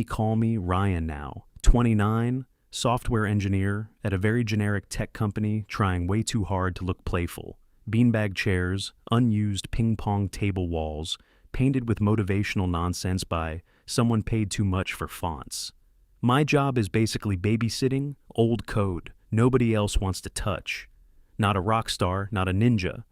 Call me Ryan now, 29, software engineer at a very generic tech company trying way too hard to look playful. Beanbag chairs, unused ping pong table walls, painted with motivational nonsense by someone paid too much for fonts. My job is basically babysitting old code nobody else wants to touch. Not a rock star, not a ninja,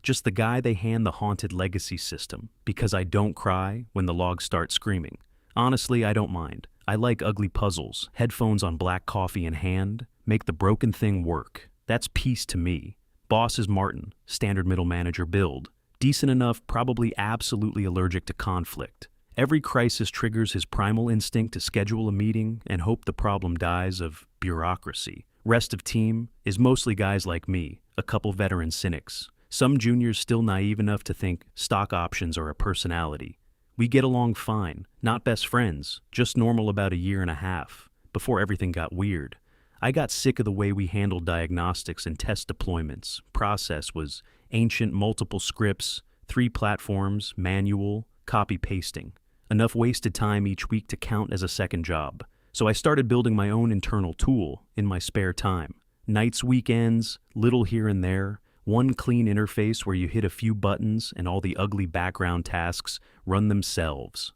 just the guy they hand the haunted legacy system because I don't cry when the logs start screaming. Honestly, I don't mind. I like ugly puzzles, headphones on black coffee in hand, make the broken thing work. That's peace to me. Boss is Martin, standard middle manager build. Decent enough, probably absolutely allergic to conflict. Every crisis triggers his primal instinct to schedule a meeting and hope the problem dies of bureaucracy. Rest of team is mostly guys like me, a couple veteran cynics. Some juniors still naive enough to think stock options are a personality. We get along fine, not best friends, just normal about a year and a half, before everything got weird. I got sick of the way we handled diagnostics and test deployments. Process was ancient multiple scripts, 3 platforms, manual, copy-pasting. Enough wasted time each week to count as a second job. So I started building my own internal tool in my spare time. Nights, weekends, little here and there, one clean interface where you hit a few buttons and all the ugly background tasks run themselves.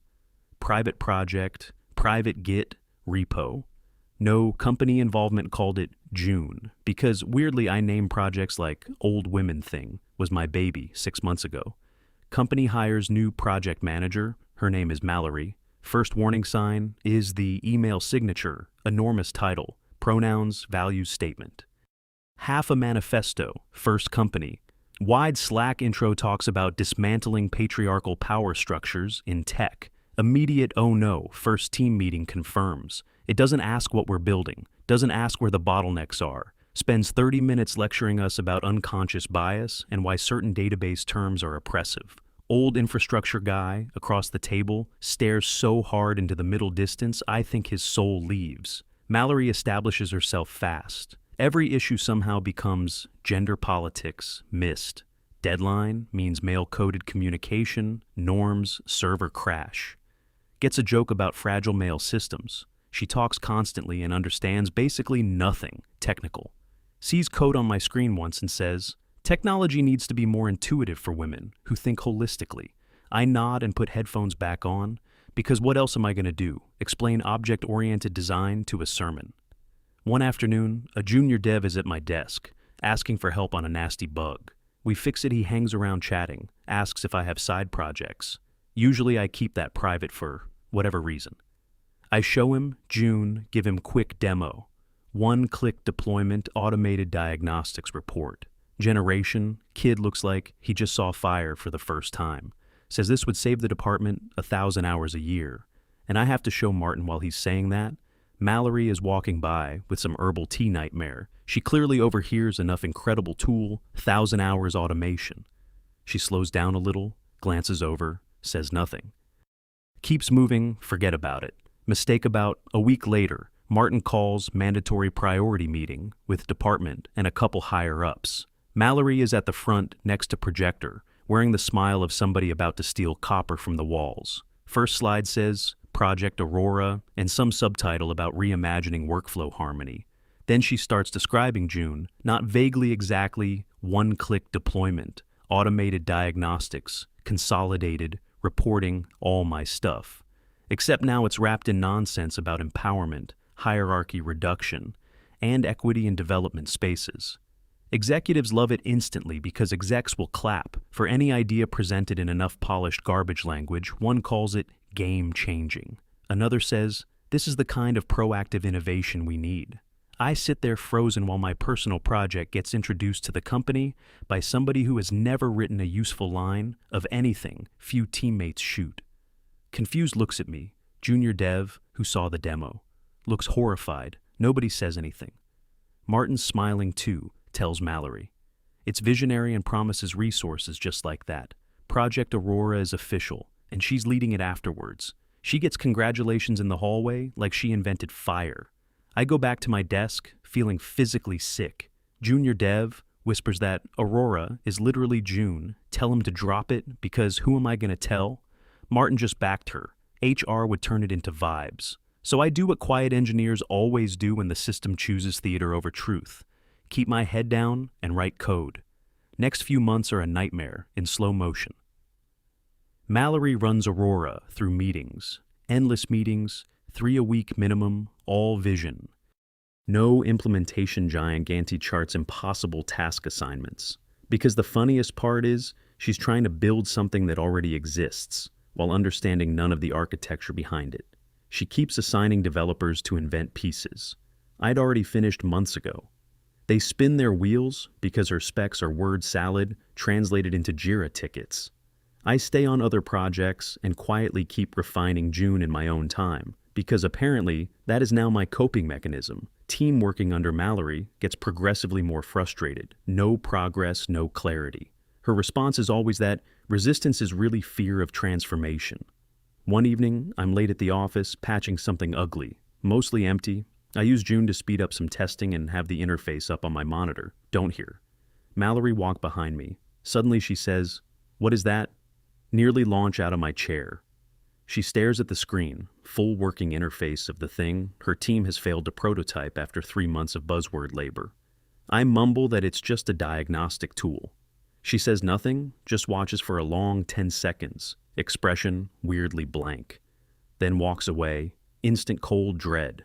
Private project, private Git, repo. No company involvement, called it June, because weirdly I name projects like Old Women Thing was my baby 6 months ago. Company hires new project manager, her name is Mallory. First warning sign is the email signature, enormous title, pronouns, values statement. Half a manifesto, first company. Wide Slack intro talks about dismantling patriarchal power structures in tech. Immediate oh no, first team meeting confirms. It doesn't ask what we're building, doesn't ask where the bottlenecks are. Spends 30 minutes lecturing us about unconscious bias and why certain database terms are oppressive. Old infrastructure guy across the table stares so hard into the middle distance I think his soul leaves. Mallory establishes herself fast. Every issue somehow becomes gender politics, missed. Deadline means male-coded communication, norms, server crash. Gets a joke about fragile male systems. She talks constantly and understands basically nothing technical. Sees code on my screen once and says, "Technology needs to be more intuitive for women who think holistically." I nod and put headphones back on, because what else am I going to do? Explain object-oriented design to a sermon. One afternoon, a junior dev is at my desk, asking for help on a nasty bug. We fix it, he hangs around chatting, asks if I have side projects. Usually I keep that private for whatever reason. I show him, June, give him quick demo. One-click deployment, automated diagnostics report. Generation, kid looks like he just saw fire for the first time. Says this would save the department 1,000 hours a year. And I have to show Martin while he's saying that. Mallory is walking by with some herbal tea nightmare. She clearly overhears enough incredible tool, 1,000 hours automation. She slows down a little, glances over, says nothing. Keeps moving, forget about it. Mistake about a week later, Martin calls mandatory priority meeting with department and a couple higher-ups. Mallory is at the front next to projector, wearing the smile of somebody about to steal copper from the walls. First slide says, Project Aurora, and some subtitle about reimagining workflow harmony. Then she starts describing June, not vaguely exactly one-click deployment, automated diagnostics, consolidated, reporting, all my stuff. Except now it's wrapped in nonsense about empowerment, hierarchy reduction, and equity in development spaces. Executives love it instantly because execs will clap for any idea presented in enough polished garbage language. One calls it game-changing. Another says, this is the kind of proactive innovation we need. I sit there frozen while my personal project gets introduced to the company by somebody who has never written a useful line of anything few teammates shoot. Confused looks at me, junior dev who saw the demo. Looks horrified. Nobody says anything. Martin's smiling too, tells Mallory. It's visionary and promises resources just like that. Project Aurora is official, and she's leading it afterwards. She gets congratulations in the hallway like she invented fire. I go back to my desk, feeling physically sick. Junior dev whispers that Aurora is literally June. Tell him to drop it, because who am I going to tell? Martin just backed her. HR would turn it into vibes. So I do what quiet engineers always do when the system chooses theater over truth. Keep my head down and write code. Next few months are a nightmare in slow motion. Mallory runs Aurora through meetings. Endless meetings, 3 a week minimum, all vision. No implementation giant Gantt charts impossible task assignments. Because the funniest part is, she's trying to build something that already exists, while understanding none of the architecture behind it. She keeps assigning developers to invent pieces. I'd already finished months ago. They spin their wheels because her specs are word salad translated into Jira tickets. I stay on other projects and quietly keep refining June in my own time, because apparently that is now my coping mechanism. Team working under Mallory gets progressively more frustrated. No progress, no clarity. Her response is always that resistance is really fear of transformation. One evening, I'm late at the office, patching something ugly, mostly empty. I use June to speed up some testing and have the interface up on my monitor. Don't hear. Mallory walked behind me. Suddenly she says, "What is that?" Nearly launch out of my chair. She stares at the screen, full working interface of the thing her team has failed to prototype after 3 months of buzzword labor. I mumble that it's just a diagnostic tool. She says nothing, just watches for a long 10 seconds, expression weirdly blank. Then walks away, instant cold dread.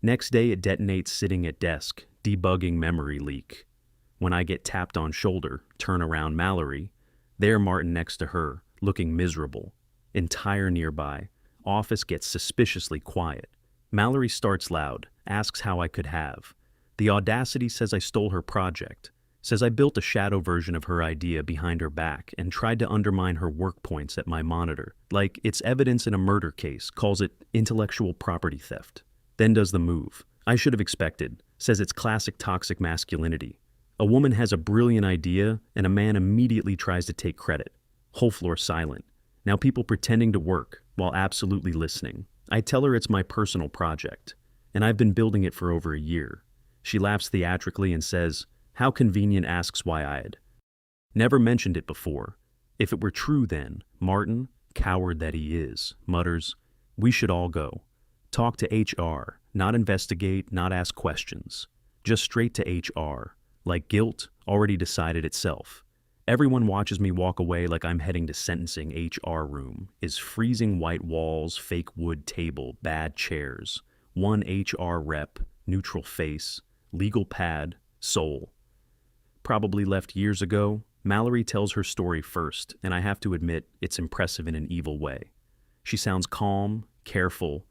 Next day it detonates sitting at desk, debugging memory leak. When I get tapped on shoulder, turn around Mallory, there Martin next to her, looking miserable. Entire nearby. Office gets suspiciously quiet. Mallory starts loud, asks how I could have. The audacity says I stole her project. Says I built a shadow version of her idea behind her back and tried to undermine her work points at my monitor. Like it's evidence in a murder case, calls it intellectual property theft. Then does the move. I should have expected. Says it's classic toxic masculinity. A woman has a brilliant idea and a man immediately tries to take credit. Whole floor silent. Now people pretending to work while absolutely listening. I tell her it's my personal project, and I've been building it for over a year. She laughs theatrically and says, "How convenient," asks why I'd never mentioned it before. If it were true then, Martin, coward that he is, mutters, "We should all go. Talk to HR, not investigate, not ask questions. Just straight to HR, like guilt already decided itself." Everyone watches me walk away like I'm heading to sentencing HR room. Is freezing white walls, fake wood table, bad chairs. One HR rep, neutral face, legal pad, soul. Probably left years ago. Mallory tells her story first, and I have to admit it's impressive in an evil way. She sounds calm, careful.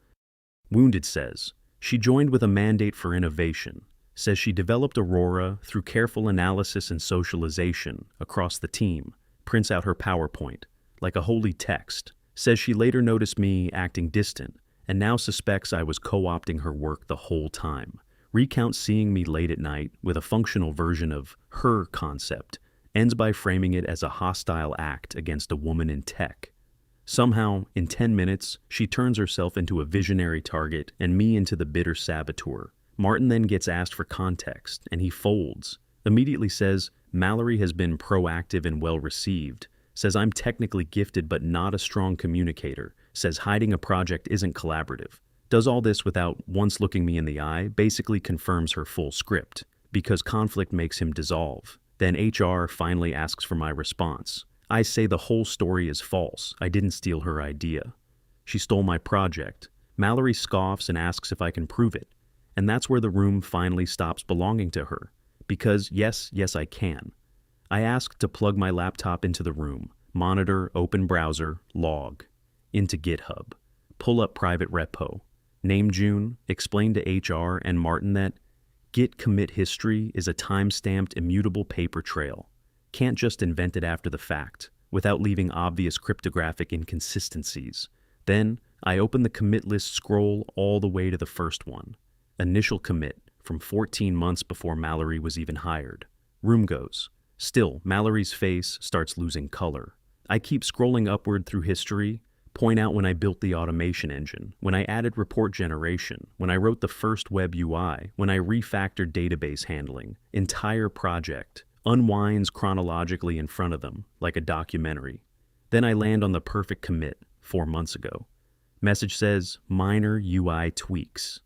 Wounded says, she joined with a mandate for innovation. Says she developed Aurora through careful analysis and socialization across the team. Prints out her PowerPoint, like a holy text. Says she later noticed me acting distant, and now suspects I was co-opting her work the whole time. Recounts seeing me late at night with a functional version of her concept. Ends by framing it as a hostile act against a woman in tech. Somehow, in 10 minutes, she turns herself into a visionary target and me into the bitter saboteur. Martin then gets asked for context, and he folds. Immediately says, Mallory has been proactive and well-received. Says I'm technically gifted but not a strong communicator. Says hiding a project isn't collaborative. Does all this without once looking me in the eye, basically confirms her full script, because conflict makes him dissolve. Then HR finally asks for my response. I say the whole story is false. I didn't steal her idea. She stole my project. Mallory scoffs and asks if I can prove it. And that's where the room finally stops belonging to her. Because yes, I can. I ask to plug my laptop into the room. Monitor, open browser, log. Into GitHub. Pull up private repo. Name June, explain to HR and Martin that Git commit history is a time-stamped immutable paper trail. Can't just invent it after the fact, without leaving obvious cryptographic inconsistencies. Then, I open the commit list scroll all the way to the first one. Initial commit, from 14 months before Mallory was even hired. Room goes. Still, Mallory's face starts losing color. I keep scrolling upward through history, point out when I built the automation engine, when I added report generation, when I wrote the first web UI, when I refactored database handling. Entire project unwinds chronologically in front of them, like a documentary. Then I land on the perfect commit, 4 months ago. Message says, minor UI tweaks.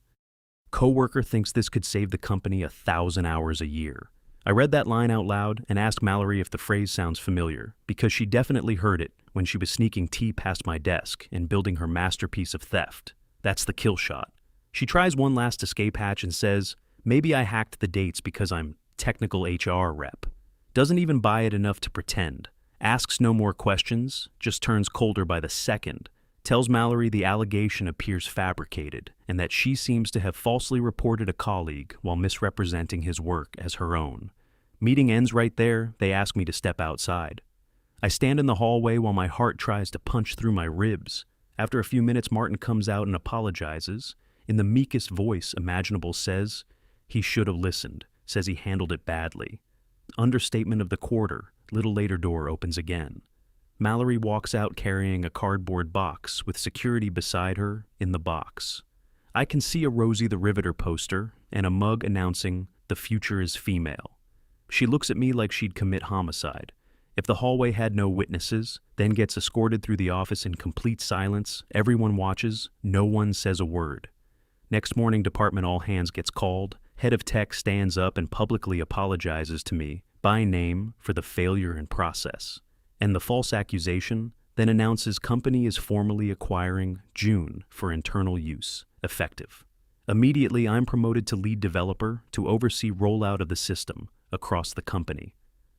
Coworker thinks this could save the company 1,000 hours a year. I read that line out loud and asked Mallory if the phrase sounds familiar, because she definitely heard it when she was sneaking tea past my desk and building her masterpiece of theft. That's the kill shot. She tries one last escape hatch and says, maybe I hacked the dates because I'm technical HR rep. Doesn't even buy it enough to pretend. Asks no more questions, just turns colder by the second. Tells Mallory the allegation appears fabricated and that she seems to have falsely reported a colleague while misrepresenting his work as her own. Meeting ends right there. They ask me to step outside. I stand in the hallway while my heart tries to punch through my ribs. After a few minutes, Martin comes out and apologizes. In the meekest voice imaginable says, he should have listened, says he handled it badly. Understatement of the quarter. Little later, door opens again. Mallory walks out carrying a cardboard box with security beside her in the box. I can see a Rosie the Riveter poster and a mug announcing, "The future is female." She looks at me like she'd commit homicide. If the hallway had no witnesses, then gets escorted through the office in complete silence, everyone watches, no one says a word. Next morning, department all hands gets called. Head of tech stands up and publicly apologizes to me, by name, for the failure in process. And the false accusation then announces company is formally acquiring June for internal use, effective. Immediately, I'm promoted to lead developer to oversee rollout of the system across the company.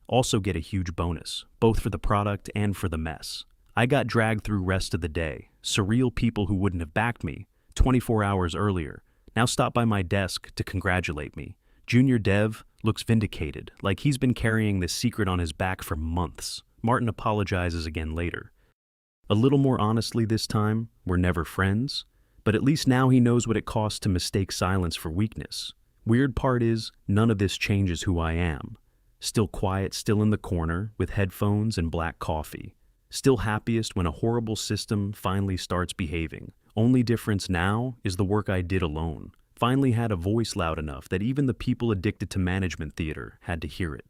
Also get a huge bonus, both for the product and for the mess. I got dragged through rest of the day. Surreal people who wouldn't have backed me 24 hours earlier now stop by my desk to congratulate me. Junior dev looks vindicated, like he's been carrying this secret on his back for months. Martin apologizes again later. A little more honestly this time, we're never friends, but at least now he knows what it costs to mistake silence for weakness. Weird part is, none of this changes who I am. Still quiet, still in the corner, with headphones and black coffee. Still happiest when a horrible system finally starts behaving. Only difference now is the work I did alone. Finally had a voice loud enough that even the people addicted to management theater had to hear it.